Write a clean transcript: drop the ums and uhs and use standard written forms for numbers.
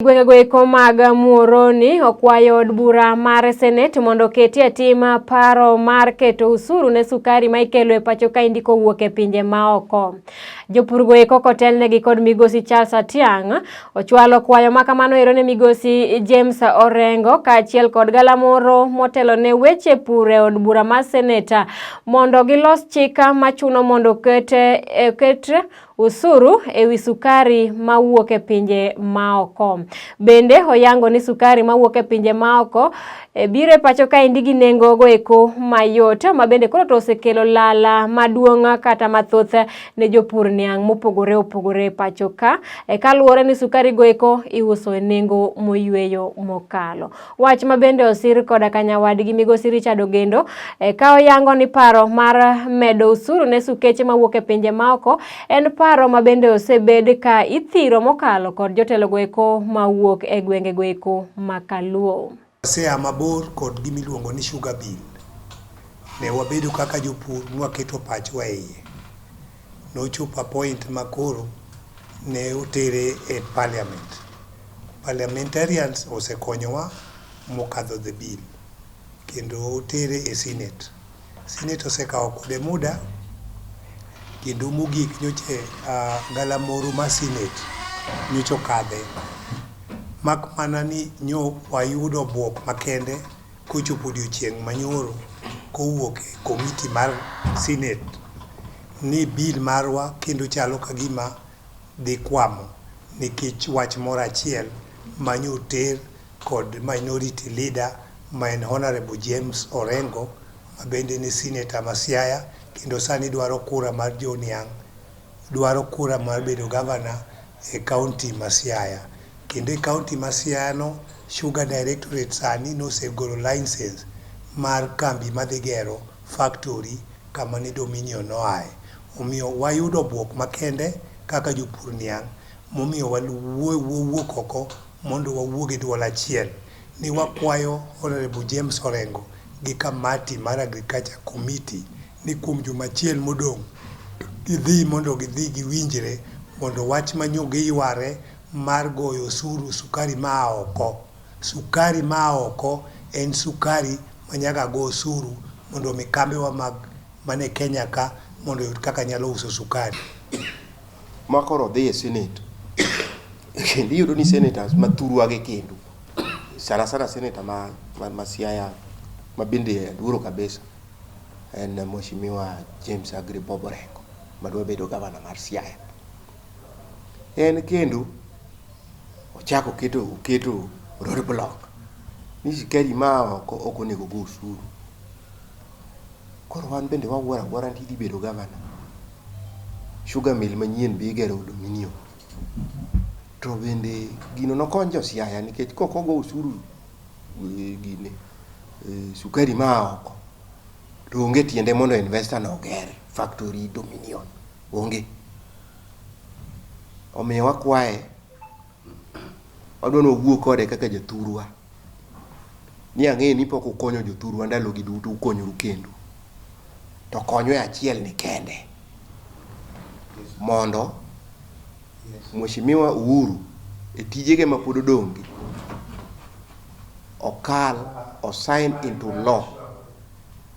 Gwengego mag Muhoroni okwayo od bura mar Senate mondo keti atima paro mar keto usuru ne sukari ma ikelo e pacho ka indiko wuok e pinje maoko. Jopurgo eko kotelnegi kod migosi Charles Atiang' ochwalo kwayo makamano ero ne migosi James Orengo kaachiel kod galamoro motelo ne weche pur e od bura mar Senate mondo gilos chika machuno mondo ket usuru ewi sukari mawuok e pinje maoko. Bende oyango ni sukari mawuok e pinje maoko biro e pacho ka indi gi nengo go eko mayot ma bende koro to osekelo lala maduong' kata mathoth ne jopur niang' mopogore opogore e pacho ka kaluwore ni sukari go eko iuso e nengo moyweyo mokalo. Wach ma bende osir koda kanyawadgi migosi Richard Ogendo ka oyango ni paro mar medo usuru ne sukeche mawuok e pinje maoko en paro ma bende osebed ka ithiro mokalo kod jotelo go eko mawuok e gwenge go eko makaluo. Sea mabor kod gimiluongo ni sugar bill. Ne wabedo kaka jopur mwaketo pachwa e iye. Nochopo point makoro ne otere e parliament. Parliamentarians osekonyowa mokadho the bill. Kendo otere e Senate. Senate osekawo kode muda. Kendo mogik nyoche galamoro ma Senate nyocho kadhe. Mak mana ni nyo wayudo buok makende kochopo odiochieng' manyoro kowuok e komiti mar Senate ni bill marwa kendo chalo kagima dhi kwamo nikech wach moro achiel manyoter kod minority leader ma en Honorable James Orengo ma bende ni senator ma Siaya kendo sani dwaro kura mar joniang', dwaro kura mar bedo governor e county ma Siaya. Kendo e county ma Siaya no Sugar Directorate sani nosegolo license mar kambi madhigero factory kama ni Dominion noae. Omiyo wayudo buok makende kaka jopur niang' momiyo wawuok oko mondo wawuog e duol achiel ni wakwayo Honorable James Orengo gi kamati mar Agriculture Committee ni kuom juma achiel modong' gidhi mondo gidhi giwinjre mondo wach manyogi yware mar goyo osuru sukari ma oko. Sukari ma oko en sukari manyaka go osuru mondo mi kambewa mag mane Kenya ka mondo yud kaka nyalo uso sukari. Makoro dhi e Senate. Kendo iyudo ni senators mathurwa gi kendo. Sana senator ma Siaya ma bende duro kabisa en Mheshimiwa James Bob Orengo madwa bedo gavana mar Siaya. En kendo ochako keto road block ni sukari ma ok onego go usuru. Koro wan bende wawuora ni bedo gavana. Sugar mill manyien bi gero Dominion. To bende gino nokony jo Siaya nikech kok ogo usuru gine sukari ma oko to onge tiende mondo investor no ger factory Dominion onge. Omiyo wakwaye wadwano wuo kode kaka jathurwa ni ang'e ni pok ukonyo jothurwa ndalo gi duto ukonyoru kendo to konyo e achiel ni kende mondo Mheshimiwa Uhuru e tijege ma pod odong' o sign into law